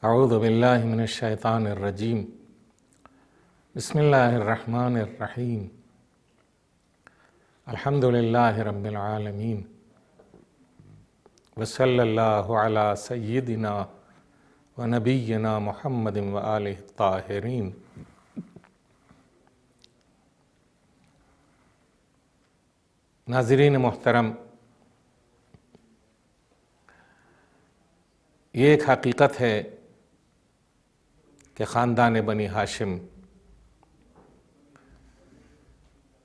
اعوذ باللہ من الشیطان الرجیم بسم اللہ الرحمن الرحیم الحمد للہ رب العالمین وصلی اللہ علی سیدنا و نبینا محمد و آلہ الطاہرین۔ ناظرین محترم، یہ ایک حقیقت ہے کہ خاندان بنی ہاشم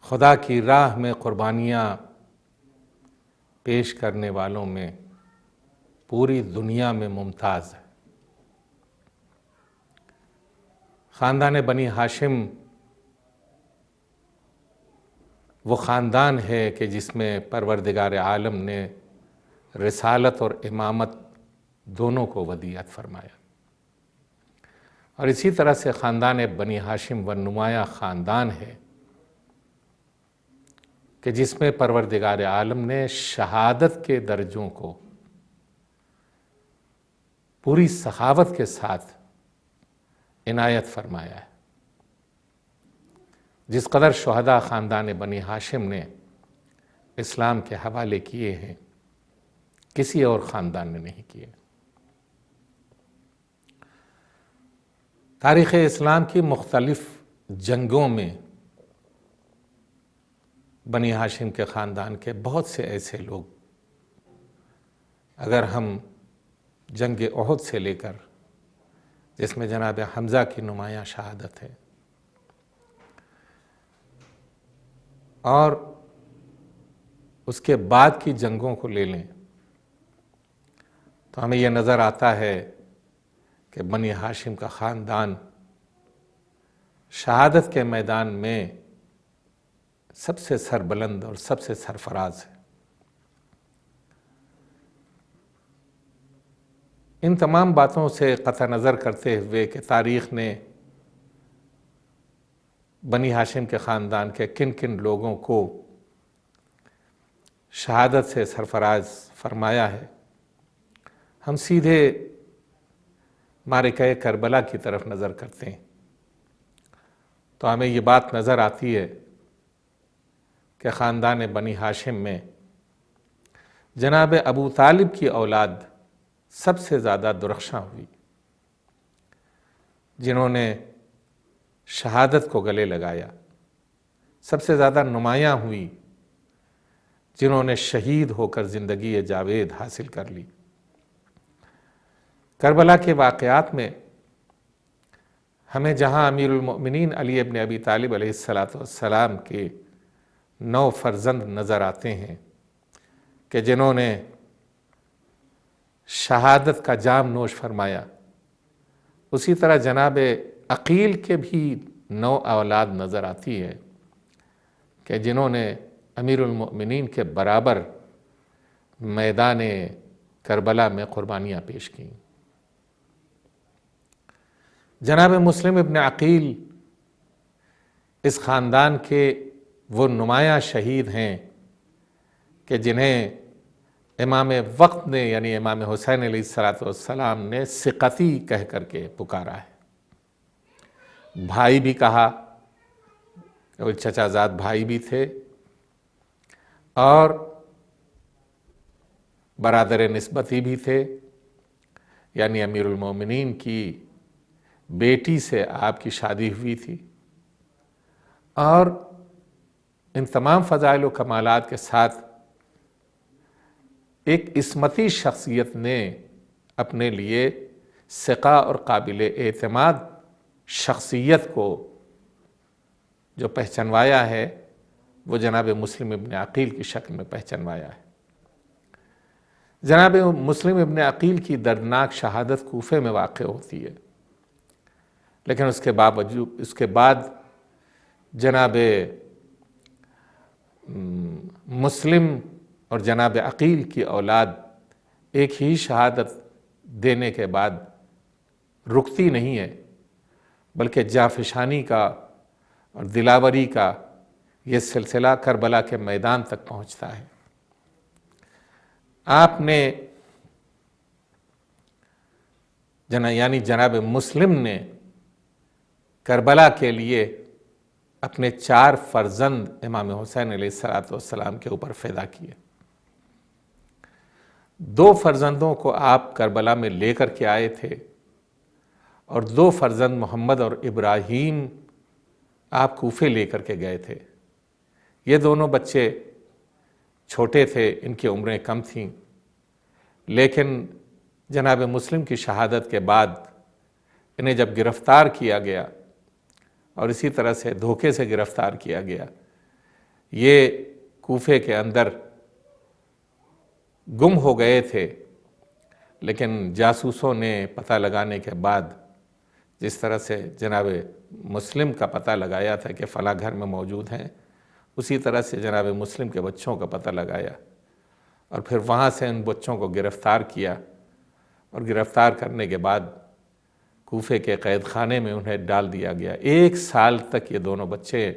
خدا کی راہ میں قربانیاں پیش کرنے والوں میں پوری دنیا میں ممتاز ہے۔ خاندان بنی ہاشم وہ خاندان ہے کہ جس میں پروردگار عالم نے رسالت اور امامت دونوں کو ودیعت فرمایا، اور اسی طرح سے خاندان بنی ہاشم وہ نمایاں خاندان ہے کہ جس میں پروردگار عالم نے شہادت کے درجوں کو پوری سخاوت کے ساتھ عنایت فرمایا ہے۔ جس قدر شہداء خاندان بنی ہاشم نے اسلام کے حوالے کیے ہیں، کسی اور خاندان نے نہیں کیے۔ تاریخ اسلام کی مختلف جنگوں میں بنی ہاشم کے خاندان کے بہت سے ایسے لوگ، اگر ہم جنگ احد سے لے کر جس میں جناب حمزہ کی نمایاں شہادت ہے، اور اس کے بعد کی جنگوں کو لے لیں تو ہمیں یہ نظر آتا ہے کہ بنی ہاشم کا خاندان شہادت کے میدان میں سب سے سربلند اور سب سے سرفراز ہے۔ ان تمام باتوں سے قطع نظر کرتے ہوئے کہ تاریخ نے بنی ہاشم کے خاندان کے کن کن لوگوں کو شہادت سے سرفراز فرمایا ہے، ہم سیدھے معرکہ کربلا کی طرف نظر کرتے ہیں تو ہمیں یہ بات نظر آتی ہے کہ خاندان بنی ہاشم میں جناب ابو طالب کی اولاد سب سے زیادہ درخشاں ہوئی، جنہوں نے شہادت کو گلے لگایا، سب سے زیادہ نمایاں ہوئی جنہوں نے شہید ہو کر زندگی جاوید حاصل کر لی۔ کربلا کے واقعات میں ہمیں جہاں امیر المؤمنین علی ابن ابی طالب علیہ السلام کے 9 فرزند نظر آتے ہیں کہ جنہوں نے شہادت کا جام نوش فرمایا، اسی طرح جناب عقیل کے بھی 9 اولاد نظر آتی ہے کہ جنہوں نے امیر المؤمنین کے برابر میدان کربلا میں قربانیاں پیش کیں۔ جناب مسلم ابن عقیل اس خاندان کے وہ نمایاں شہید ہیں کہ جنہیں امام وقت نے یعنی امام حسین علیہ السلام نے ثقتی کہہ کر کے پکارا ہے۔ بھائی بھی کہا، وہ چچا زاد بھائی بھی تھے، اور برادر نسبتی بھی تھے، یعنی امیر المومنین کی بیٹی سے آپ کی شادی ہوئی تھی، اور ان تمام فضائل و کمالات کے ساتھ ایک عصمتی شخصیت نے اپنے لیے ثقہ اور قابل اعتماد شخصیت کو جو پہچنوایا ہے وہ جناب مسلم ابن عقیل کی شکل میں پہچنوایا ہے۔ جناب مسلم ابن عقیل کی دردناک شہادت کوفے میں واقع ہوتی ہے، لیکن اس کے بعد جناب مسلم اور جناب عقیل کی اولاد ایک ہی شہادت دینے کے بعد رکتی نہیں ہے، بلکہ جانفشانی کا اور دلاوری کا یہ سلسلہ کربلا کے میدان تک پہنچتا ہے۔ آپ نے یعنی جناب مسلم نے کربلا کے لیے اپنے 4 فرزند امام حسین علیہ السلام کے اوپر فدا کیے۔ 2 فرزندوں کو آپ کربلا میں لے کر کے آئے تھے، اور 2 فرزند محمد اور ابراہیم آپ کوفے لے کر کے گئے تھے۔ یہ دونوں بچے چھوٹے تھے، ان کی عمریں کم تھیں، لیکن جناب مسلم کی شہادت کے بعد انہیں جب گرفتار کیا گیا، اور اسی طرح سے دھوکے سے گرفتار کیا گیا، یہ کوفے کے اندر گم ہو گئے تھے، لیکن جاسوسوں نے پتہ لگانے کے بعد جس طرح سے جناب مسلم کا پتہ لگایا تھا کہ فلاں گھر میں موجود ہیں، اسی طرح سے جناب مسلم کے بچوں کا پتہ لگایا، اور پھر وہاں سے ان بچوں کو گرفتار کیا، اور گرفتار کرنے کے بعد کوفے کے قید خانے میں انہیں ڈال دیا گیا۔ 1 سال تک یہ دونوں بچے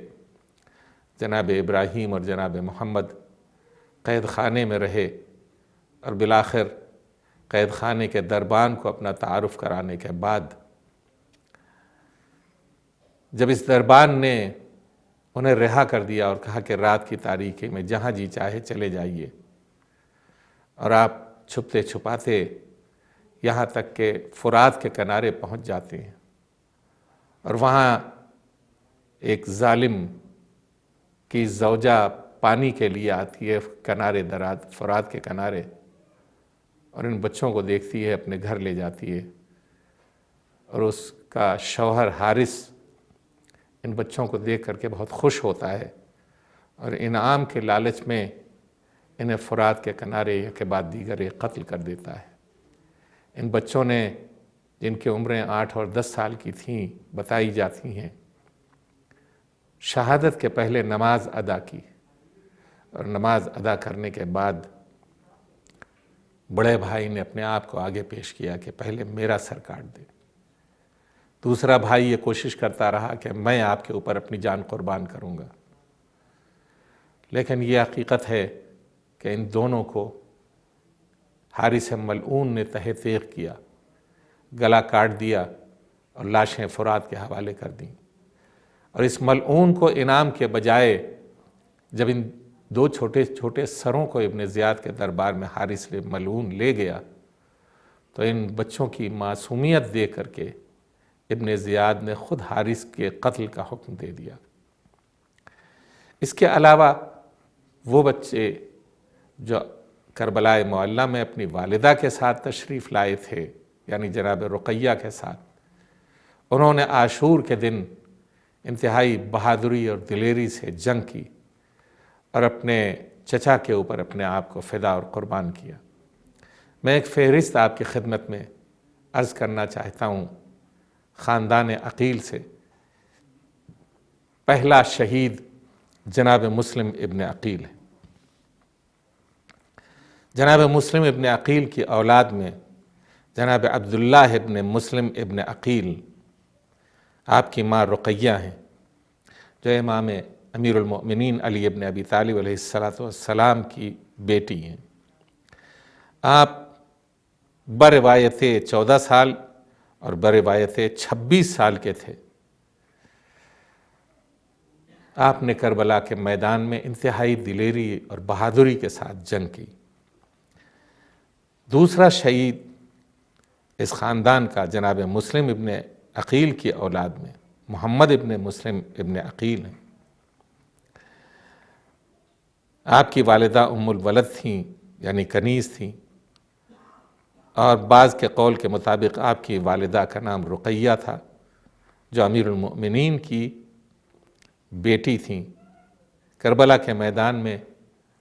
جناب ابراہیم اور جناب محمد قید خانے میں رہے، اور بالآخر قید خانے کے دربان کو اپنا تعارف کرانے کے بعد جب اس دربان نے انہیں رہا کر دیا اور کہا کہ رات کی تاریکی میں جہاں جی چاہے چلے جائیے، اور آپ چھپتے چھپاتے یہاں تک کہ فرات کے کنارے پہنچ جاتے ہیں، اور وہاں ایک ظالم کی زوجہ پانی کے لیے آتی ہے کنارے درات فرات کے کنارے، اور ان بچوں کو دیکھتی ہے، اپنے گھر لے جاتی ہے، اور اس کا شوہر حارث ان بچوں کو دیکھ کر کے بہت خوش ہوتا ہے، اور انعام کے لالچ میں انہیں فرات کے کنارے ایک کے بعد دیگر ایک قتل کر دیتا ہے۔ ان بچوں نے، جن کی عمریں 8 اور 10 سال کی تھیں بتائی جاتی ہیں، شہادت کے پہلے نماز ادا کی، اور نماز ادا کرنے کے بعد بڑے بھائی نے اپنے آپ کو آگے پیش کیا کہ پہلے میرا سر کاٹ دے۔ دوسرا بھائی یہ کوشش کرتا رہا کہ میں آپ کے اوپر اپنی جان قربان کروں گا، لیکن یہ حقیقت ہے کہ ان دونوں کو حارث ملعون نے تہہ تیغ کیا، گلا کاٹ دیا، اور لاشیں فرات کے حوالے کر دیں۔ اور اس ملعون کو انعام کے بجائے جب ان 2 چھوٹے چھوٹے سروں کو ابن زیاد کے دربار میں حارث ملعون لے گیا، تو ان بچوں کی معصومیت دیکھ کر کے ابن زیاد نے خود حارث کے قتل کا حکم دے دیا۔ اس کے علاوہ وہ بچے جو کربلا معلیٰ میں اپنی والدہ کے ساتھ تشریف لائے تھے، یعنی جناب رقیہ کے ساتھ، انہوں نے عاشور کے دن انتہائی بہادری اور دلیری سے جنگ کی، اور اپنے چچا کے اوپر اپنے آپ کو فدا اور قربان کیا۔ میں ایک فہرست آپ کی خدمت میں عرض کرنا چاہتا ہوں۔ خاندان عقیل سے پہلا شہید جناب مسلم ابن عقیل ہے۔ جناب مسلم ابن عقیل کی اولاد میں جناب عبداللہ ابن مسلم ابن عقیل، آپ کی ماں رقیہ ہیں، جو امام امیر المؤمنین علی ابن ابی طالب علیہ السلام کی بیٹی ہیں۔ آپ بروایت 14 سال اور بروایت 26 سال کے تھے۔ آپ نے کربلا کے میدان میں انتہائی دلیری اور بہادری کے ساتھ جنگ کی۔ دوسرا شہید اس خاندان کا جناب مسلم ابن عقیل کی اولاد میں محمد ابن مسلم ابن عقیل ہیں۔ آپ کی والدہ ام الولد تھیں، یعنی کنیز تھیں، اور بعض کے قول کے مطابق آپ کی والدہ کا نام رقیہ تھا، جو امیر المؤمنین کی بیٹی تھیں۔ کربلا کے میدان میں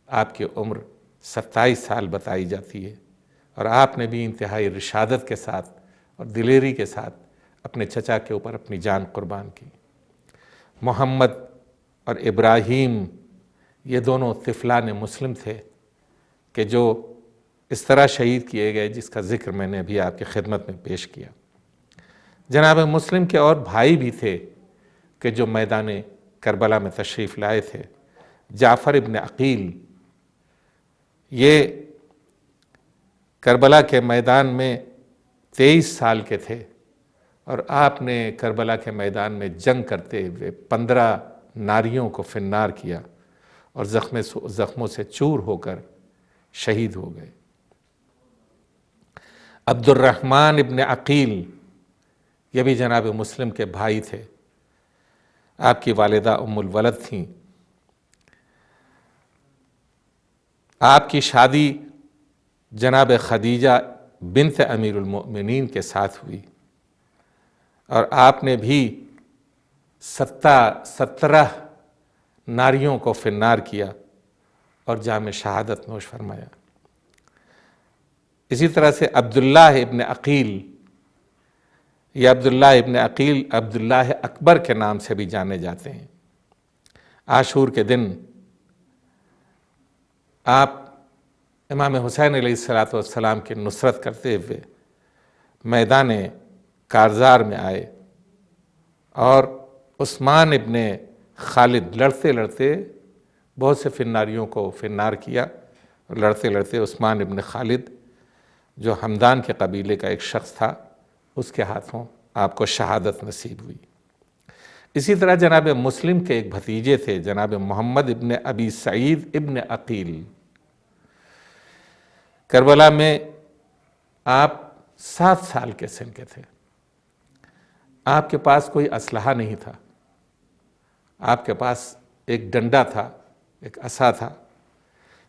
آپ کی عمر 27 سال بتائی جاتی ہے، اور آپ نے بھی انتہائی رشادت کے ساتھ اور دلیری کے ساتھ اپنے چچا کے اوپر اپنی جان قربان کی۔ محمد اور ابراہیم یہ دونوں طفلان مسلم تھے کہ جو اس طرح شہید کیے گئے، جس کا ذکر میں نے ابھی آپ کی خدمت میں پیش کیا۔ جناب مسلم کے اور بھائی بھی تھے کہ جو میدان کربلا میں تشریف لائے تھے۔ جعفر ابن عقیل، یہ کربلا کے میدان میں 23 سال کے تھے اور آپ نے کربلا کے میدان میں جنگ کرتے ہوئے 15 ناریوں کو فنار کیا اور زخموں سے چور ہو کر شہید ہو گئے۔ عبد الرحمن ابن عقیل، یہ بھی جناب مسلم کے بھائی تھے، آپ کی والدہ ام الولد تھیں۔ آپ کی شادی جناب خدیجہ بنت امیر المؤمنین کے ساتھ ہوئی اور آپ نے بھی 17 ناریوں کو فنار کیا اور جام شہادت نوش فرمایا۔ اسی طرح سے عبداللہ ابن عقیل، یہ عبداللہ ابن عقیل عبداللہ اکبر کے نام سے بھی جانے جاتے ہیں۔ عاشور کے دن آپ امام حسین علیہ السلام کی نصرت کرتے ہوئے میدان کارزار میں آئے اور عثمان ابن خالد لڑتے لڑتے بہت سے فناریوں کو فنار کیا، اور لڑتے لڑتے عثمان ابن خالد جو ہمدان کے قبیلے کا ایک شخص تھا، اس کے ہاتھوں آپ کو شہادت نصیب ہوئی۔ اسی طرح جناب مسلم کے ایک بھتیجے تھے جناب محمد ابن ابی سعید ابن عقیل۔ کربلا میں آپ 7 سال کے سن کے تھے۔ آپ کے پاس کوئی اسلحہ نہیں تھا، آپ کے پاس ایک ڈنڈا تھا، ایک عصا تھا،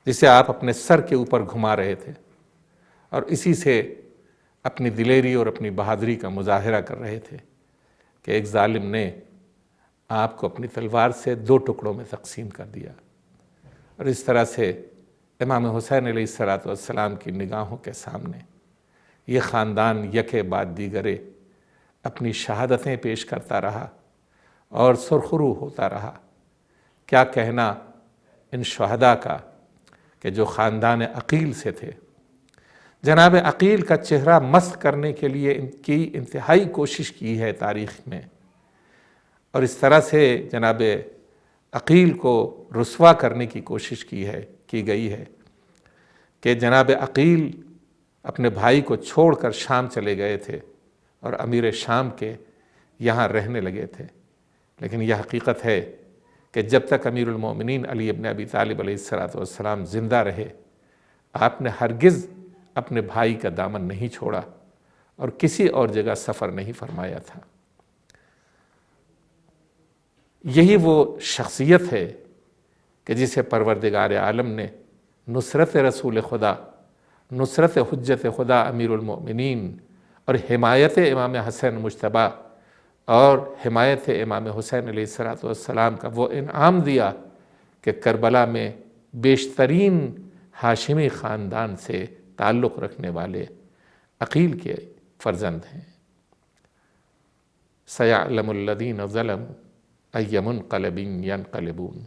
جسے آپ اپنے سر کے اوپر گھما رہے تھے اور اسی سے اپنی دلیری اور اپنی بہادری کا مظاہرہ کر رہے تھے کہ ایک ظالم نے آپ کو اپنی تلوار سے 2 ٹکڑوں میں تقسیم کر دیا، اور اس طرح سے امام حسین علیہ السلام کی نگاہوں کے سامنے یہ خاندان یکے بعد دیگرے اپنی شہادتیں پیش کرتا رہا اور سرخرو ہوتا رہا۔ کیا کہنا ان شہداء کا کہ جو خاندان عقیل سے تھے۔ جناب عقیل کا چہرہ مسخ کرنے کے لیے ان کی انتہائی کوشش کی ہے تاریخ میں، اور اس طرح سے جناب عقیل کو رسوا کرنے کی کوشش کی گئی ہے کہ جناب عقیل اپنے بھائی کو چھوڑ کر شام چلے گئے تھے اور امیر شام کے یہاں رہنے لگے تھے، لیکن یہ حقیقت ہے کہ جب تک امیر المومنین علی ابن ابی طالب علیہ السلام زندہ رہے، آپ نے ہرگز اپنے بھائی کا دامن نہیں چھوڑا اور کسی اور جگہ سفر نہیں فرمایا تھا۔ یہی وہ شخصیت ہے کہ جسے پروردگار عالم نے نصرت رسول خدا، نصرت حجت خدا امیر المؤمنین اور حمایت امام حسن مجتبیٰ اور حمایت امام حسین علیہ السلام کا وہ انعام دیا کہ کربلا میں بیشترین ہاشمی خاندان سے تعلق رکھنے والے عقیل کے فرزند ہیں۔ سَيَعْلَمُ الَّذِينَ ظَلَمُوا أَيَّ مُنْقَلَبٍ يَنْقَلِبُونَ۔